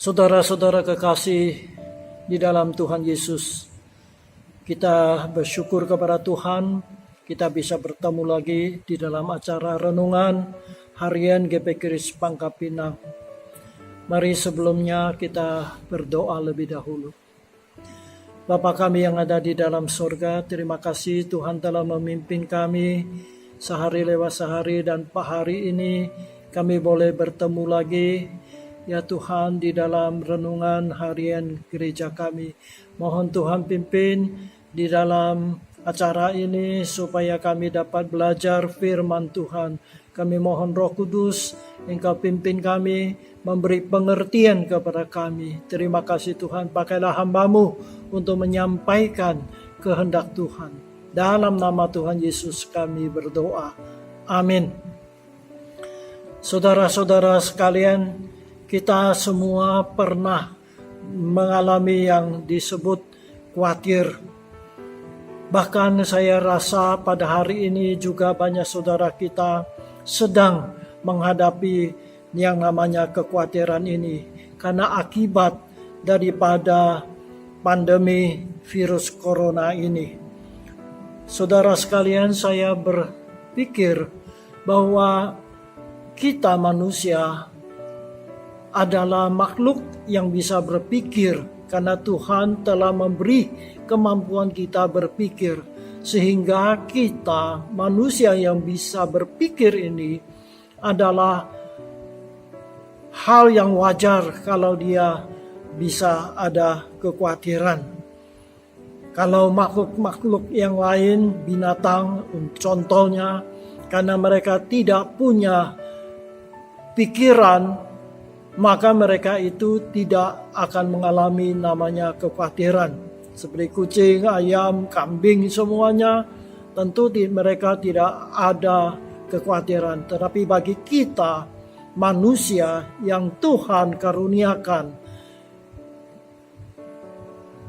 Saudara-saudara kekasih di dalam Tuhan Yesus, kita bersyukur kepada Tuhan, kita bisa bertemu lagi di dalam acara renungan harian GP Kris Pangkap Pinang. Mari sebelumnya kita berdoa lebih dahulu. Bapa kami yang ada di dalam sorga, terima kasih Tuhan telah memimpin kami sehari lewat sehari, dan hari ini kami boleh bertemu lagi. Ya Tuhan, di dalam renungan harian gereja kami, mohon Tuhan pimpin di dalam acara ini supaya kami dapat belajar firman Tuhan. Kami mohon Roh Kudus, Engkau pimpin kami, memberi pengertian kepada kami. Terima kasih Tuhan, pakailah hamba-Mu untuk menyampaikan kehendak Tuhan. Dalam nama Tuhan Yesus kami berdoa. Amin. Saudara-saudara sekalian, kita semua pernah mengalami yang disebut khawatir. Bahkan saya rasa pada hari ini juga banyak saudara kita sedang menghadapi yang namanya kekhawatiran ini. Karena akibat daripada pandemi virus corona ini. Saudara sekalian, saya berpikir bahwa kita manusia adalah makhluk yang bisa berpikir karena Tuhan telah memberi kemampuan kita berpikir, sehingga kita manusia yang bisa berpikir ini adalah hal yang wajar kalau dia bisa ada kekhawatiran. Kalau makhluk-makhluk yang lain, binatang contohnya, karena mereka tidak punya pikiran, maka mereka itu tidak akan mengalami namanya kekhawatiran. Seperti kucing, ayam, kambing, semuanya tentu mereka tidak ada kekhawatiran. Tetapi bagi kita manusia yang Tuhan karuniakan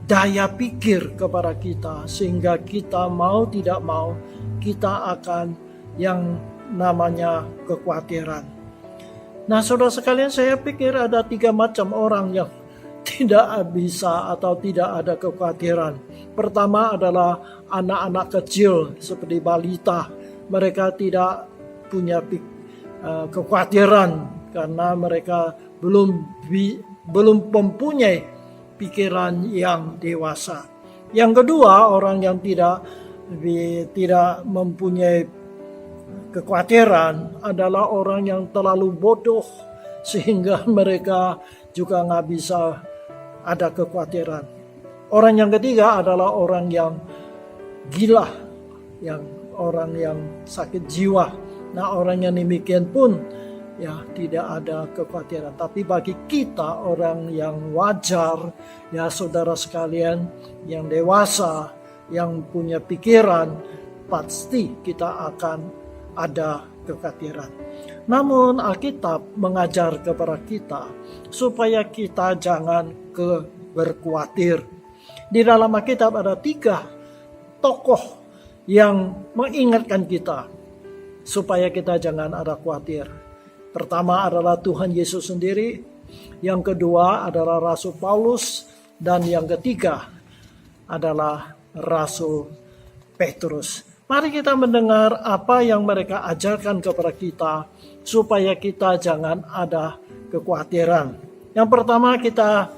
daya pikir kepada kita, sehingga kita mau tidak mau kita akan yang namanya kekhawatiran. Nah, saudara sekalian, saya pikir ada 3 macam orang yang tidak bisa atau tidak ada kekhawatiran. Pertama adalah anak-anak kecil seperti balita. Mereka tidak punya kekhawatiran karena mereka belum mempunyai pikiran yang dewasa. Yang kedua, orang yang tidak mempunyai kekhawatiran adalah orang yang terlalu bodoh sehingga mereka juga nggak bisa ada kekhawatiran. Orang yang ketiga adalah orang yang gila, orang yang sakit jiwa. Nah, orang yang demikian pun ya tidak ada kekhawatiran. Tapi bagi kita orang yang wajar, ya saudara sekalian, yang dewasa, yang punya pikiran, pasti kita akan ada kekhawatiran. Namun Alkitab mengajar kepada kita supaya kita jangan berkhawatir. Di dalam Alkitab ada 3 tokoh yang mengingatkan kita supaya kita jangan ada khawatir. Pertama adalah Tuhan Yesus sendiri, yang kedua adalah Rasul Paulus, dan yang ketiga adalah Rasul Petrus. Mari kita mendengar apa yang mereka ajarkan kepada kita supaya kita jangan ada kekhawatiran. Yang pertama, kita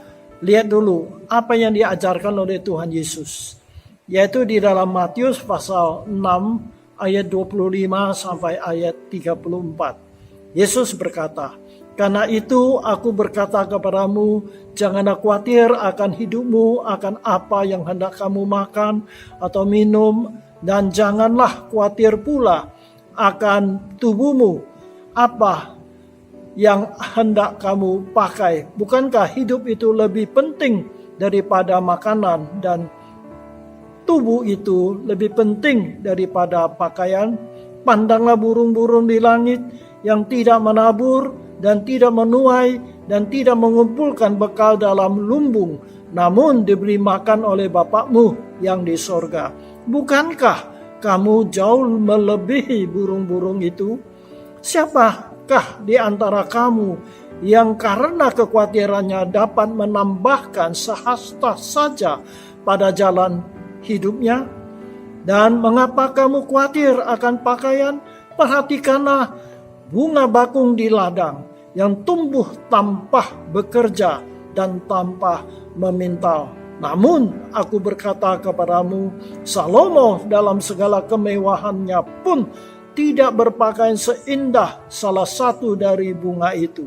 lihat dulu apa yang diajarkan oleh Tuhan Yesus, yaitu di dalam Matius pasal 6 ayat 25 sampai ayat 34. Yesus berkata, "Karena itu aku berkata kepadamu, janganlah khawatir akan hidupmu, akan apa yang hendak kamu makan atau minum, dan janganlah khawatir pula akan tubuhmu, apa yang hendak kamu pakai. Bukankah hidup itu lebih penting daripada makanan, dan tubuh itu lebih penting daripada pakaian? Pandanglah burung-burung di langit yang tidak menabur dan tidak menuai dan tidak mengumpulkan bekal dalam lumbung, namun diberi makan oleh Bapakmu yang di sorga. Bukankah kamu jauh melebihi burung-burung itu? Siapakah di antara kamu yang karena kekhawatirannya dapat menambahkan sehasta saja pada jalan hidupnya? Dan mengapa kamu khawatir akan pakaian? Perhatikanlah bunga bakung di ladang yang tumbuh tanpa bekerja dan tanpa memintal. Namun aku berkata kepadamu, Salomo dalam segala kemewahannya pun tidak berpakaian seindah salah satu dari bunga itu.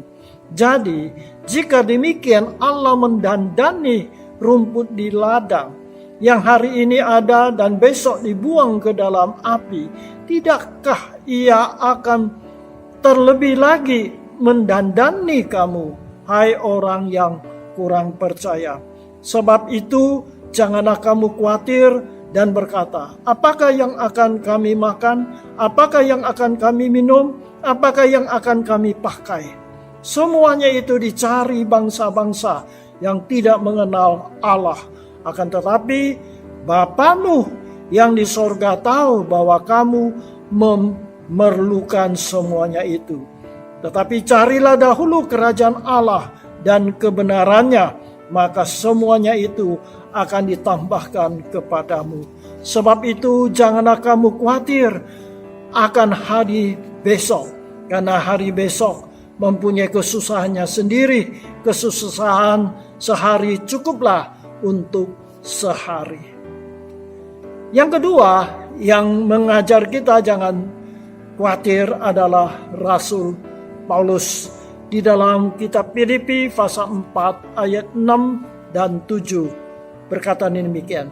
Jadi, jika demikian Allah mendandani rumput di ladang yang hari ini ada dan besok dibuang ke dalam api, tidakkah ia akan terlebih lagi mendandani kamu, hai orang yang kurang percaya? Sebab itu, janganlah kamu khawatir dan berkata, apakah yang akan kami makan? Apakah yang akan kami minum? Apakah yang akan kami pakai? Semuanya itu dicari bangsa-bangsa yang tidak mengenal Allah. Akan tetapi Bapamu yang di sorga tahu bahwa kamu memerlukan semuanya itu. Tetapi carilah dahulu kerajaan Allah dan kebenarannya, maka semuanya itu akan ditambahkan kepadamu. Sebab itu janganlah kamu khawatir akan hari besok, karena hari besok mempunyai kesusahannya sendiri. Kesusahan sehari cukuplah untuk sehari. Yang kedua yang mengajar kita jangan khawatir adalah Rasul Paulus di dalam kitab Filipi pasal 4 ayat 6 dan 7 berkata demikian.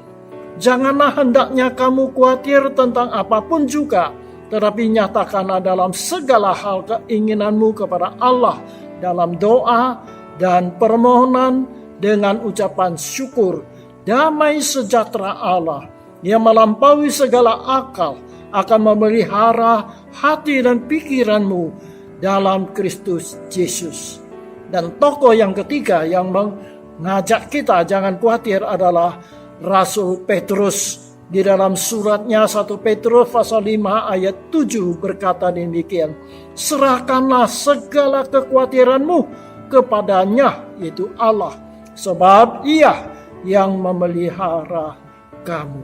Janganlah hendaknya kamu khawatir tentang apapun juga, tetapi nyatakanlah dalam segala hal keinginanmu kepada Allah dalam doa dan permohonan dengan ucapan syukur. Damai sejahtera Allah yang melampaui segala akal akan memelihara hati dan pikiranmu dalam Kristus Yesus. Dan tokoh yang ketiga yang mengajak kita jangan khawatir adalah Rasul Petrus. Di dalam suratnya 1 Petrus pasal 5 ayat 7 berkata demikian. Serahkanlah segala kekhawatiranmu kepadanya, yaitu Allah, sebab Ia yang memelihara kamu.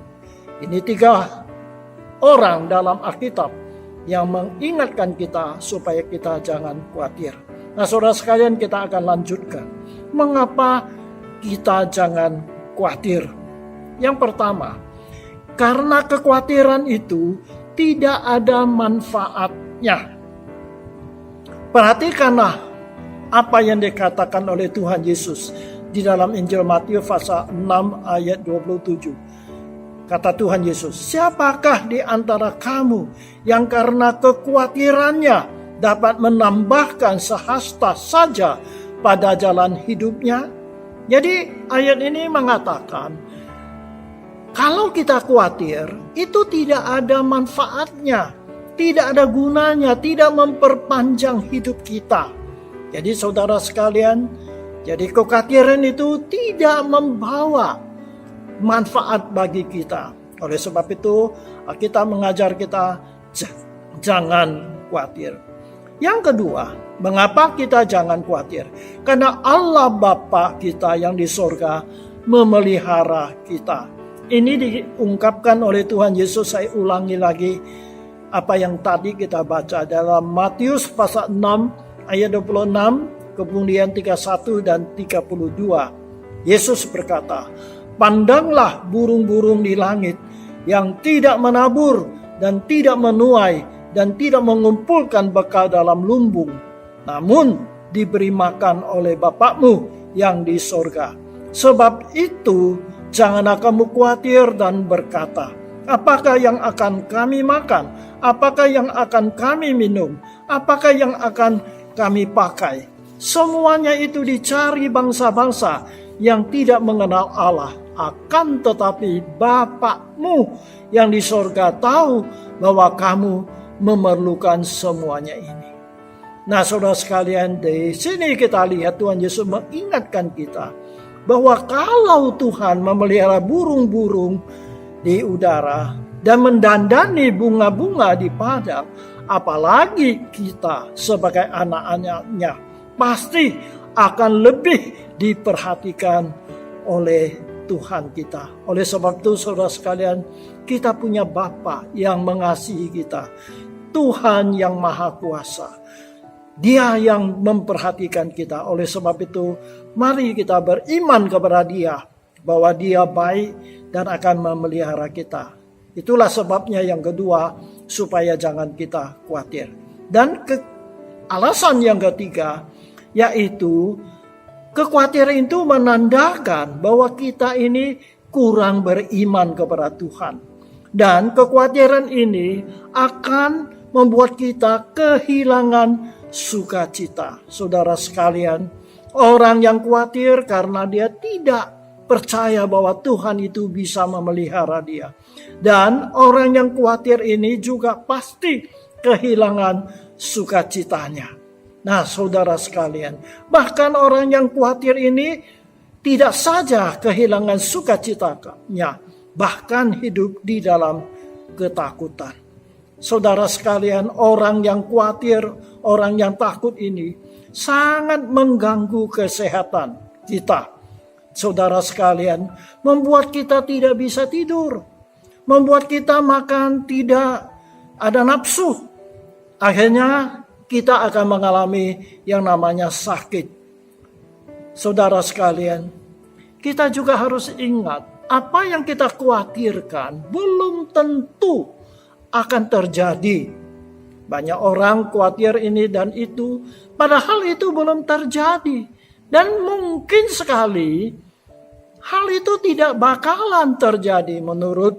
Ini 3 orang dalam Alkitab yang mengingatkan kita supaya kita jangan khawatir. Nah, saudara sekalian, kita akan lanjutkan. Mengapa kita jangan khawatir? Yang pertama, karena kekhawatiran itu tidak ada manfaatnya. Perhatikanlah apa yang dikatakan oleh Tuhan Yesus di dalam Injil Matius pasal 6 ayat 27. Kata Tuhan Yesus, siapakah di antara kamu yang karena kekhawatirannya dapat menambahkan sehasta saja pada jalan hidupnya? Jadi ayat ini mengatakan, kalau kita khawatir, itu tidak ada manfaatnya, tidak ada gunanya, tidak memperpanjang hidup kita. Jadi saudara sekalian, jadi kekhawatiran itu tidak membawa manfaat bagi kita. Oleh sebab itu, kita mengajar kita jangan khawatir. Yang kedua, mengapa kita jangan khawatir? Karena Allah Bapa kita yang di sorga memelihara kita. Ini diungkapkan oleh Tuhan Yesus. Saya ulangi lagi apa yang tadi kita baca dalam Matius pasal 6 ayat 26, kemudian 31 dan 32. Yesus berkata, pandanglah burung-burung di langit yang tidak menabur dan tidak menuai dan tidak mengumpulkan bekal dalam lumbung, namun diberi makan oleh Bapakmu yang di sorga. Sebab itu janganlah kamu khawatir dan berkata, apakah yang akan kami makan? Apakah yang akan kami minum? Apakah yang akan kami pakai? Semuanya itu dicari bangsa-bangsa yang tidak mengenal Allah. Akan tetapi Bapakmu yang di sorga tahu bahwa kamu memerlukan semuanya ini. Nah, saudara sekalian, di sini kita lihat Tuhan Yesus mengingatkan kita bahwa kalau Tuhan memelihara burung-burung di udara dan mendandani bunga-bunga di padang, apalagi kita sebagai anak-anaknya. pasti akan lebih diperhatikan oleh Tuhan kita. Oleh sebab itu saudara sekalian, kita punya Bapa yang mengasihi kita. Tuhan yang Maha Kuasa. Dia yang memperhatikan kita. Oleh sebab itu, mari kita beriman kepada Dia, bahwa Dia baik dan akan memelihara kita. Itulah sebabnya yang kedua, supaya jangan kita khawatir. Dan alasan yang ketiga, yaitu kekhawatiran itu menandakan bahwa kita ini kurang beriman kepada Tuhan. Dan kekhawatiran ini akan membuat kita kehilangan sukacita. Saudara sekalian, orang yang khawatir karena dia tidak percaya bahwa Tuhan itu bisa memelihara dia. Dan orang yang khawatir ini juga pasti kehilangan sukacitanya. Nah, saudara sekalian, bahkan orang yang khawatir ini tidak saja kehilangan sukacitanya, bahkan hidup di dalam ketakutan. Saudara sekalian, orang yang khawatir, orang yang takut ini sangat mengganggu kesehatan kita. Saudara sekalian, membuat kita tidak bisa tidur, membuat kita makan tidak ada nafsu. Akhirnya kita akan mengalami yang namanya sakit. Saudara sekalian, kita juga harus ingat, apa yang kita khawatirkan belum tentu akan terjadi. Banyak orang khawatir ini dan itu, padahal itu belum terjadi. Dan mungkin sekali hal itu tidak bakalan terjadi menurut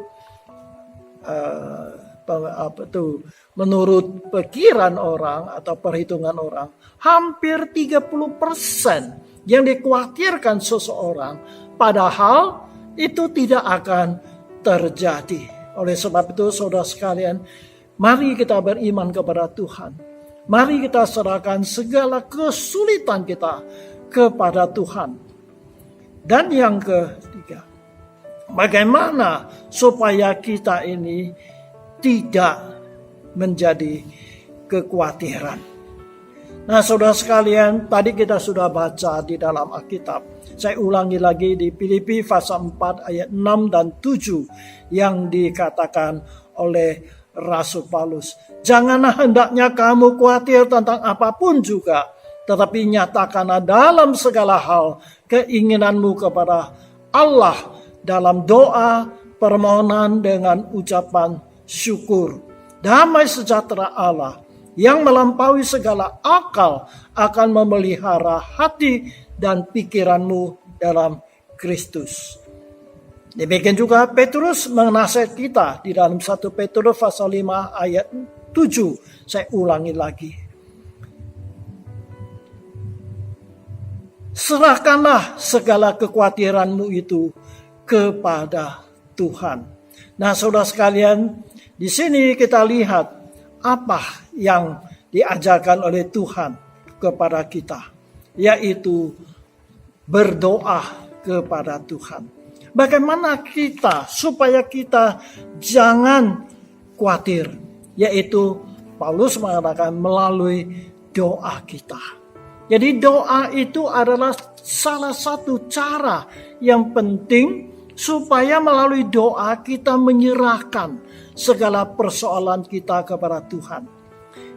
menurut pikiran orang atau perhitungan orang. Hampir 30% yang dikhawatirkan seseorang, padahal itu tidak akan terjadi. Oleh sebab itu, saudara sekalian, mari kita beriman kepada Tuhan. Mari kita serahkan segala kesulitan kita kepada Tuhan. Dan yang ketiga, bagaimana supaya kita ini tidak menjadi kekhawatiran. Nah, saudara sekalian, tadi kita sudah baca di dalam Alkitab. Saya ulangi lagi di Filipi pasal 4 ayat 6 dan 7 yang dikatakan oleh Rasul Paulus. Janganlah hendaknya kamu khawatir tentang apapun juga, tetapi nyatakanlah dalam segala hal keinginanmu kepada Allah dalam doa, permohonan dengan ucapan syukur. Damai sejahtera Allah yang melampaui segala akal akan memelihara hati dan pikiranmu dalam Kristus. Demikian juga Petrus menasihat kita di dalam 1 Petrus pasal 5 ayat 7. Saya ulangi lagi. Serahkanlah segala kekhawatiranmu itu kepada Tuhan. Nah, saudara sekalian, di sini kita lihat apa yang diajarkan oleh Tuhan kepada kita, yaitu berdoa kepada Tuhan. Bagaimana kita supaya kita jangan khawatir, yaitu Paulus mengatakan melalui doa kita. Jadi doa itu adalah salah satu cara yang penting supaya melalui doa kita menyerahkan segala persoalan kita kepada Tuhan.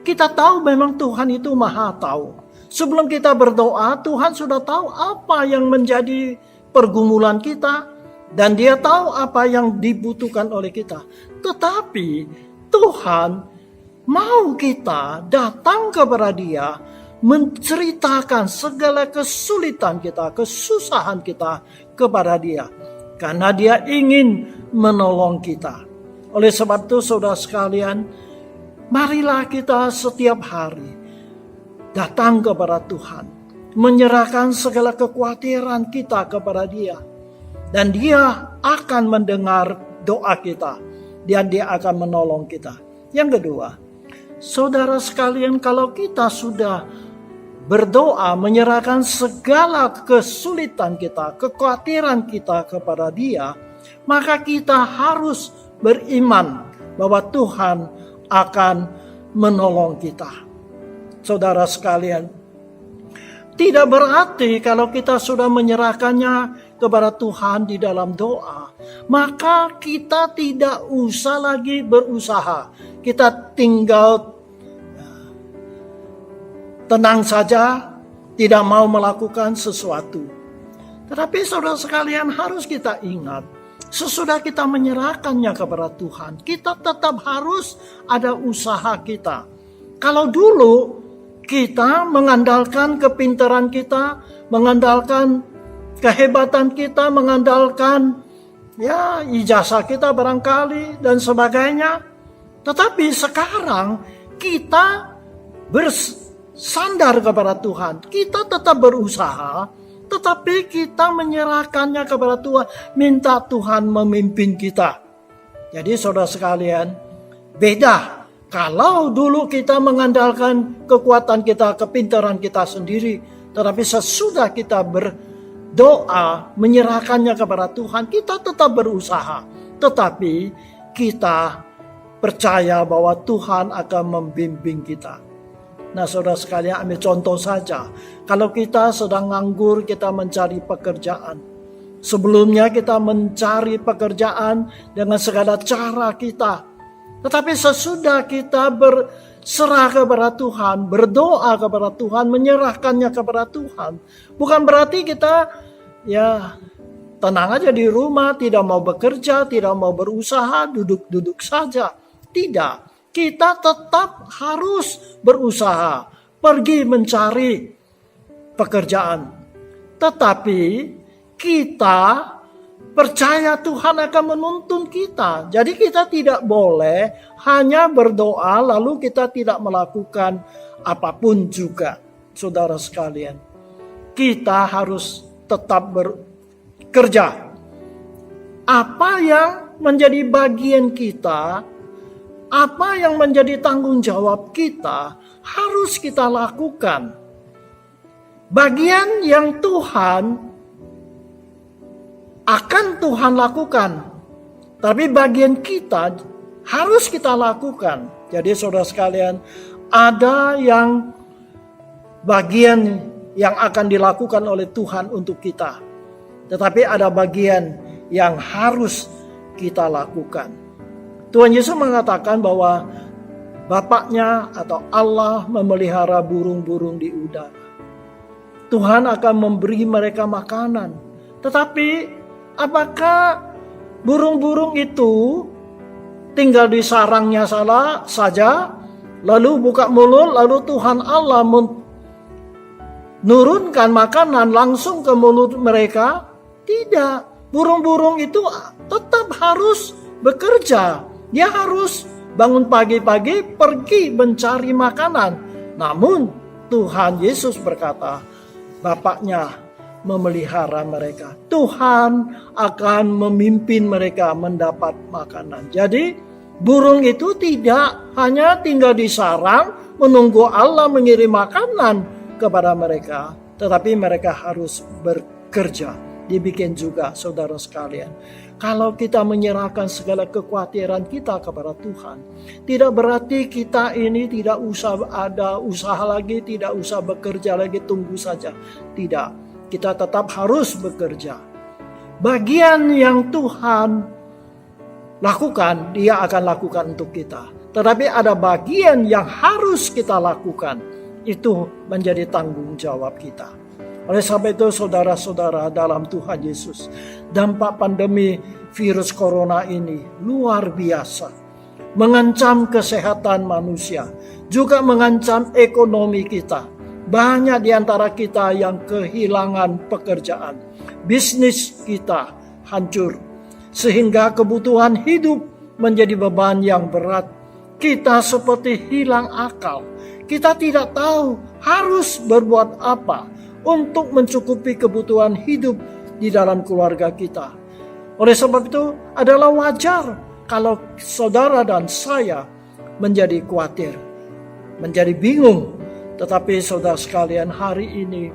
Kita tahu memang Tuhan itu maha tahu. Sebelum kita berdoa, Tuhan sudah tahu apa yang menjadi pergumulan kita. Dan dia tahu apa yang dibutuhkan oleh kita. Tetapi Tuhan mau kita datang kepada dia, menceritakan segala kesulitan kita, kesusahan kita kepada dia. Karena dia ingin menolong kita. Oleh sebab itu, saudara sekalian, marilah kita setiap hari datang kepada Tuhan, menyerahkan segala kekhawatiran kita kepada dia. Dan dia akan mendengar doa kita. Dan dia akan menolong kita. Yang kedua, saudara sekalian, kalau kita sudah berdoa, menyerahkan segala kesulitan kita, kekhawatiran kita kepada dia, maka kita harus beriman bahwa Tuhan akan menolong kita. Saudara sekalian, Tidak berarti kalau kita sudah menyerahkannya kepada Tuhan di dalam doa, maka kita tidak usah lagi berusaha. Kita tinggal tenang saja, tidak mau melakukan sesuatu. Tetapi saudara sekalian, harus kita ingat, sesudah kita menyerahkannya kepada Tuhan, kita tetap harus ada usaha kita. Kalau dulu kita mengandalkan kepintaran kita, mengandalkan kehebatan kita, mengandalkan ijazah kita barangkali dan sebagainya. Tetapi sekarang kita bersandar kepada Tuhan. Kita tetap berusaha, tetapi kita menyerahkannya kepada Tuhan. Minta Tuhan memimpin kita. Jadi saudara sekalian, beda. Kalau dulu kita mengandalkan kekuatan kita, kepintaran kita sendiri, tetapi sesudah kita berdoa, menyerahkannya kepada Tuhan, kita tetap berusaha. Tetapi kita percaya bahwa Tuhan akan membimbing kita. Nah saudara sekalian, ambil contoh saja. Kalau kita sedang nganggur, kita mencari pekerjaan. Sebelumnya kita mencari pekerjaan dengan segala cara kita. Tetapi sesudah kita berserah kepada Tuhan, berdoa kepada Tuhan, menyerahkannya kepada Tuhan, bukan berarti kita tenang aja di rumah, tidak mau bekerja, tidak mau berusaha, duduk-duduk saja. Tidak, kita tetap harus berusaha, pergi mencari pekerjaan. Tetapi kita percaya Tuhan akan menuntun kita. Jadi kita tidak boleh hanya berdoa lalu kita tidak melakukan apapun juga. Saudara sekalian, kita harus tetap bekerja. Apa yang menjadi bagian kita, apa yang menjadi tanggung jawab kita, harus kita lakukan. Bagian yang akan Tuhan lakukan. Tapi bagian kita harus kita lakukan. Jadi saudara sekalian, ada yang bagian yang akan dilakukan oleh Tuhan untuk kita. Tetapi ada bagian yang harus kita lakukan. Tuhan Yesus mengatakan bahwa Bapaknya atau Allah memelihara burung-burung di udara. Tuhan akan memberi mereka makanan. Tetapi apakah burung-burung itu tinggal di sarangnya saja, lalu buka mulut, lalu Tuhan Allah menurunkan makanan langsung ke mulut mereka? Tidak. Burung-burung itu tetap harus bekerja. Dia harus bangun pagi-pagi pergi mencari makanan. Namun Tuhan Yesus berkata, Bapaknya memelihara mereka. Tuhan akan memimpin mereka mendapat makanan. Jadi burung itu tidak hanya tinggal di sarang menunggu Allah mengirim makanan kepada mereka, tetapi mereka harus bekerja. Dibikin juga saudara sekalian. Kalau kita menyerahkan segala kekhawatiran kita kepada Tuhan, tidak berarti kita ini tidak usah ada usaha lagi, tidak usah bekerja lagi, tunggu saja. Tidak. Kita tetap harus bekerja. Bagian yang Tuhan lakukan, Dia akan lakukan untuk kita. Tetapi ada bagian yang harus kita lakukan. Itu menjadi tanggung jawab kita. Oleh sebab itu saudara-saudara dalam Tuhan Yesus, dampak pandemi virus corona ini luar biasa. Mengancam kesehatan manusia, juga mengancam ekonomi kita. Banyak di antara kita yang kehilangan pekerjaan. Bisnis kita hancur. Sehingga kebutuhan hidup menjadi beban yang berat. Kita seperti hilang akal. Kita tidak tahu harus berbuat apa untuk mencukupi kebutuhan hidup di dalam keluarga kita. Oleh sebab itu adalah wajar kalau saudara dan saya menjadi khawatir, menjadi bingung. Tetapi saudara sekalian, hari ini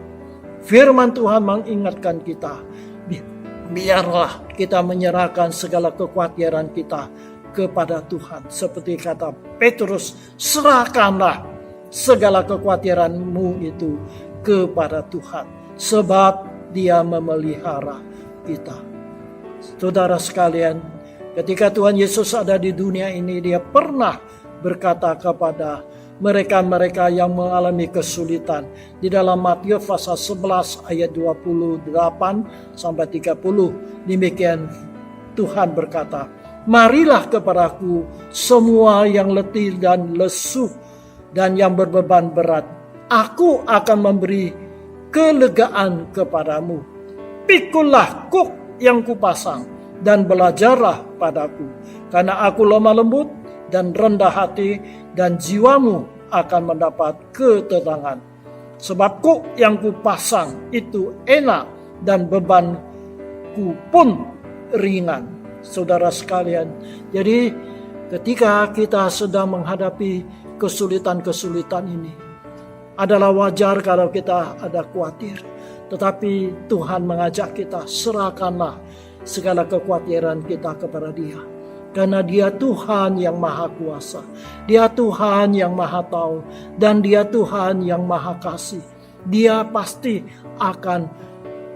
firman Tuhan mengingatkan kita, biarlah kita menyerahkan segala kekhawatiran kita kepada Tuhan. Seperti kata Petrus, serahkanlah segala kekhawatiranmu itu kepada Tuhan, sebab Dia memelihara kita. Saudara sekalian, ketika Tuhan Yesus ada di dunia ini, Dia pernah berkata kepada mereka-mereka yang mengalami kesulitan. Di dalam Matius pasal 11 ayat 28 sampai 30, demikian Tuhan berkata, "Marilah kepadaku semua yang letih dan lesu dan yang berbeban berat. Aku akan memberi kelegaan kepadamu. Pikulah kuk yang kupasang dan belajarlah padaku, karena aku lemah lembut dan rendah hati, dan jiwamu akan mendapat ketenangan. Sebab kuk yang kupasang itu enak dan bebanku pun ringan." Saudara sekalian, jadi ketika kita sedang menghadapi kesulitan-kesulitan ini, adalah wajar kalau kita ada khawatir. Tetapi Tuhan mengajak kita, serahkanlah segala kekhawatiran kita kepada Dia. Karena Dia Tuhan yang maha kuasa, Dia Tuhan yang maha tahu, dan Dia Tuhan yang maha kasih. Dia pasti akan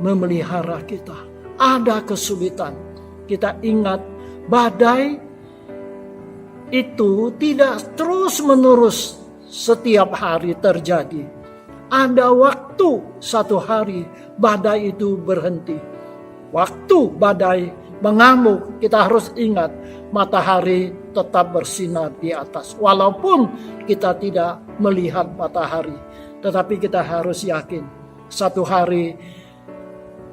memelihara kita. Ada kesulitan, kita ingat badai itu tidak terus-menerus setiap hari terjadi. Ada waktu satu hari badai itu berhenti. Waktu badai mengamuk, kita harus ingat matahari tetap bersinar di atas. Walaupun kita tidak melihat matahari, tetapi kita harus yakin satu hari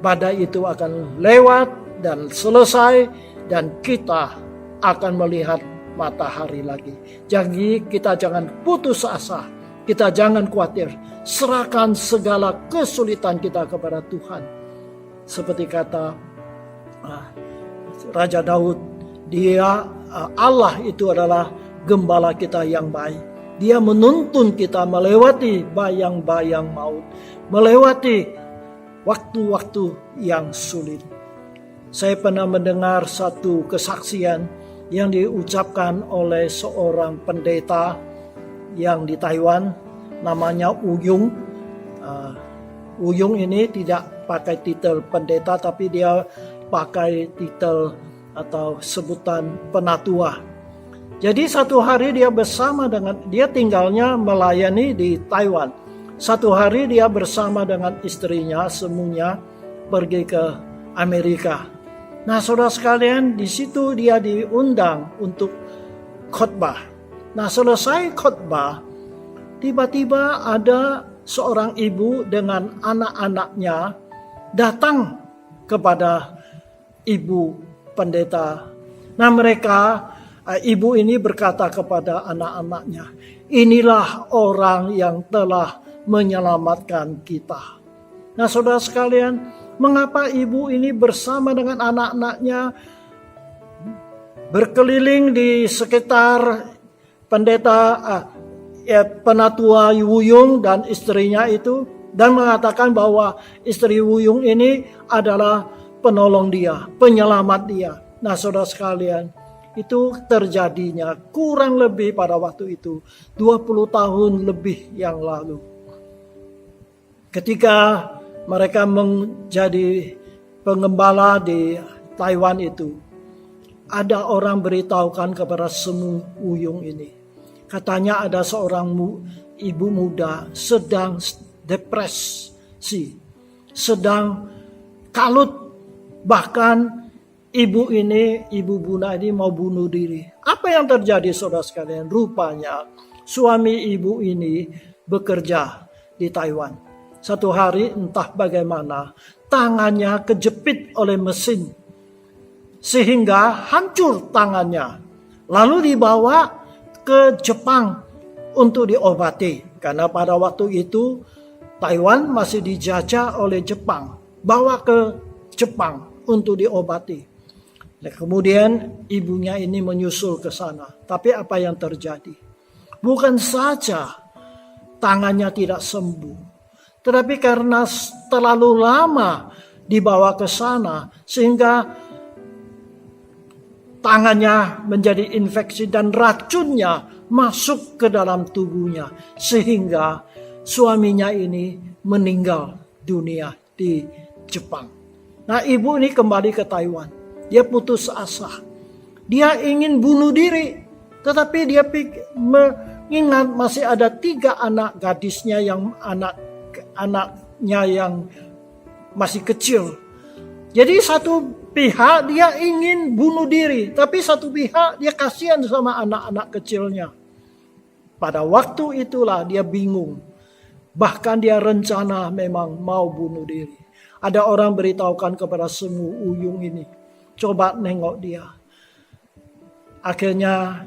badai itu akan lewat dan selesai, dan kita akan melihat matahari lagi. Jadi kita jangan putus asa, kita jangan khawatir. Serahkan segala kesulitan kita kepada Tuhan. Seperti kata Raja Daud, Dia Allah itu adalah gembala kita yang baik. Dia menuntun kita melewati bayang-bayang maut, melewati waktu-waktu yang sulit. Saya pernah mendengar satu kesaksian yang diucapkan oleh seorang pendeta yang di Taiwan, namanya Uyung. Uyung ini tidak pakai titel pendeta, tapi dia pakai titel atau sebutan penatua. Jadi satu hari dia bersama dengan, dia tinggalnya melayani di Taiwan. Satu hari dia bersama dengan istrinya semuanya pergi ke Amerika. Nah, saudara sekalian, di situ dia diundang untuk khotbah. Nah, selesai khotbah, tiba-tiba ada seorang ibu dengan anak-anaknya datang kepada ibu pendeta. Nah, ibu ini berkata kepada anak-anaknya, "Inilah orang yang telah menyelamatkan kita." Nah, saudara sekalian, mengapa ibu ini bersama dengan anak-anaknya berkeliling di sekitar penatua Wuyung dan istrinya itu, dan mengatakan bahwa istri Wuyung ini adalah penolong dia, penyelamat dia. Nah, saudara sekalian, itu terjadinya kurang lebih pada waktu itu 20 tahun lebih yang lalu. Ketika mereka menjadi pengembala di Taiwan itu, ada orang beritahukan kepada semua Wuyung ini. Katanya ada seorang ibu muda sedang depresi, sedang kalut. Bahkan ibu Buna ini mau bunuh diri. Apa yang terjadi, saudara sekalian? Rupanya suami ibu ini bekerja di Taiwan. Satu hari entah bagaimana tangannya kejepit oleh mesin sehingga hancur tangannya. Lalu dibawa ke Jepang untuk diobati. Karena pada waktu itu Taiwan masih dijajah oleh Jepang. Bawa ke Jepang untuk diobati. Nah, kemudian ibunya ini menyusul ke sana. Tapi apa yang terjadi? Bukan saja tangannya tidak sembuh, tetapi karena terlalu lama dibawa ke sana, sehingga tangannya menjadi infeksi dan racunnya masuk ke dalam tubuhnya. Sehingga suaminya ini meninggal dunia di Jepang. Nah, ibu ini kembali ke Taiwan. Dia putus asa. Dia ingin bunuh diri. Tetapi dia mengingat masih ada 3 anak gadisnya yang anaknya yang masih kecil. Jadi satu pihak dia ingin bunuh diri. Tapi satu pihak dia kasihan sama anak-anak kecilnya. Pada waktu itulah dia bingung. Bahkan dia rencana memang mau bunuh diri. Ada orang beritahukan kepada semua Uyung ini. Coba nengok dia. Akhirnya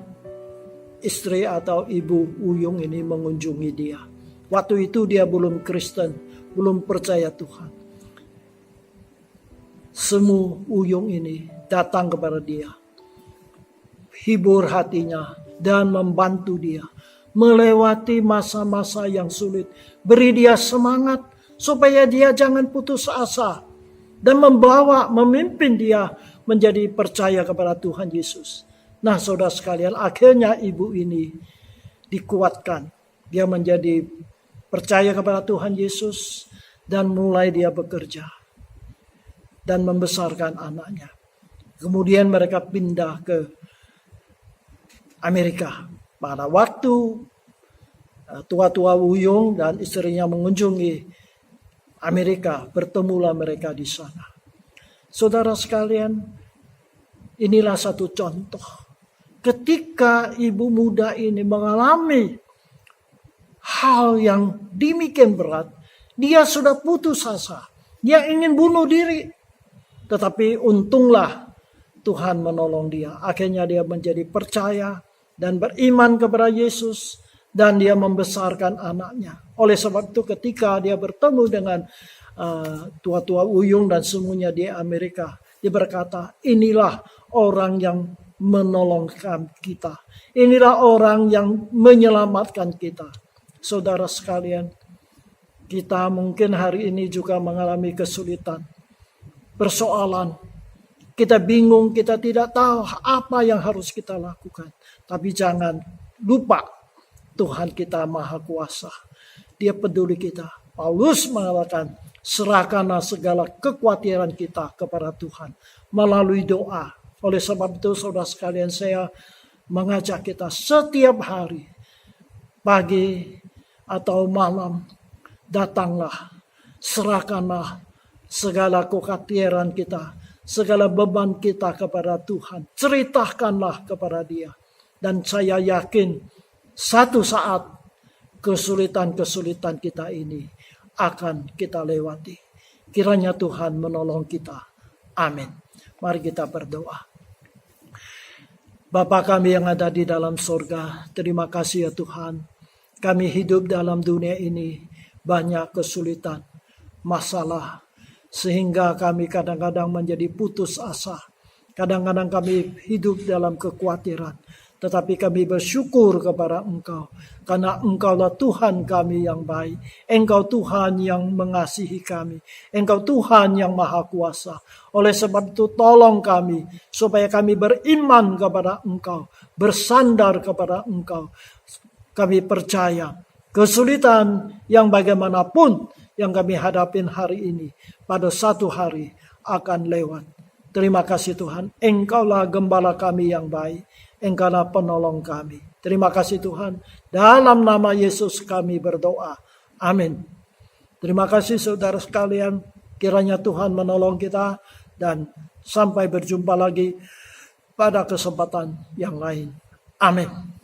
istri atau ibu Uyung ini mengunjungi dia. Waktu itu dia belum Kristen, belum percaya Tuhan. Semua Uyung ini datang kepada dia. Hibur hatinya dan membantu dia. Melewati masa-masa yang sulit. Beri dia semangat supaya dia jangan putus asa. Dan memimpin dia menjadi percaya kepada Tuhan Yesus. Nah, saudara sekalian, akhirnya ibu ini dikuatkan. Dia menjadi percaya kepada Tuhan Yesus dan mulai dia bekerja dan membesarkan anaknya. Kemudian mereka pindah ke Amerika. Pada waktu tua-tua Uyung dan istrinya mengunjungi Amerika, bertemulah mereka di sana. Saudara sekalian, inilah satu contoh. Ketika ibu muda ini mengalami hal yang demikian berat, dia sudah putus asa. Dia ingin bunuh diri. Tetapi untunglah Tuhan menolong dia. Akhirnya dia menjadi percaya dan beriman kepada Yesus. Dan dia membesarkan anaknya. Oleh sebab itu ketika dia bertemu dengan tua-tua Uyung dan semuanya di Amerika. Dia berkata, inilah orang yang menolongkan kita. Inilah orang yang menyelamatkan kita. Saudara sekalian, kita mungkin hari ini juga mengalami kesulitan. Persoalan. Kita bingung, kita tidak tahu apa yang harus kita lakukan. Tapi jangan lupa Tuhan kita maha kuasa. Dia peduli kita. Paulus mengatakan, serahkanlah segala kekhawatiran kita kepada Tuhan melalui doa. Oleh sebab itu saudara sekalian, saya mengajak kita setiap hari, pagi atau malam, datanglah, serahkanlah segala kekhawatiran kita, segala beban kita kepada Tuhan. Ceritakanlah kepada Dia. Dan saya yakin satu saat kesulitan-kesulitan kita ini akan kita lewati. Kiranya Tuhan menolong kita. Amin. Mari kita berdoa. Bapa kami yang ada di dalam surga, terima kasih ya Tuhan. Kami hidup dalam dunia ini banyak kesulitan, masalah, sehingga kami kadang-kadang menjadi putus asa. Kadang-kadang kami hidup dalam kekhawatiran. Tetapi kami bersyukur kepada Engkau. Karena Engkaulah Tuhan kami yang baik. Engkau Tuhan yang mengasihi kami. Engkau Tuhan yang maha kuasa. Oleh sebab itu tolong kami. Supaya kami beriman kepada Engkau. Bersandar kepada Engkau. Kami percaya. Kesulitan yang bagaimanapun yang kami hadapin hari ini. Pada satu hari akan lewat. Terima kasih Tuhan. Engkaulah gembala kami yang baik. Engkaulah penolong kami. Terima kasih Tuhan. Dalam nama Yesus kami berdoa. Amin. Terima kasih saudara sekalian. Kiranya Tuhan menolong kita. Dan sampai berjumpa lagi pada kesempatan yang lain. Amin.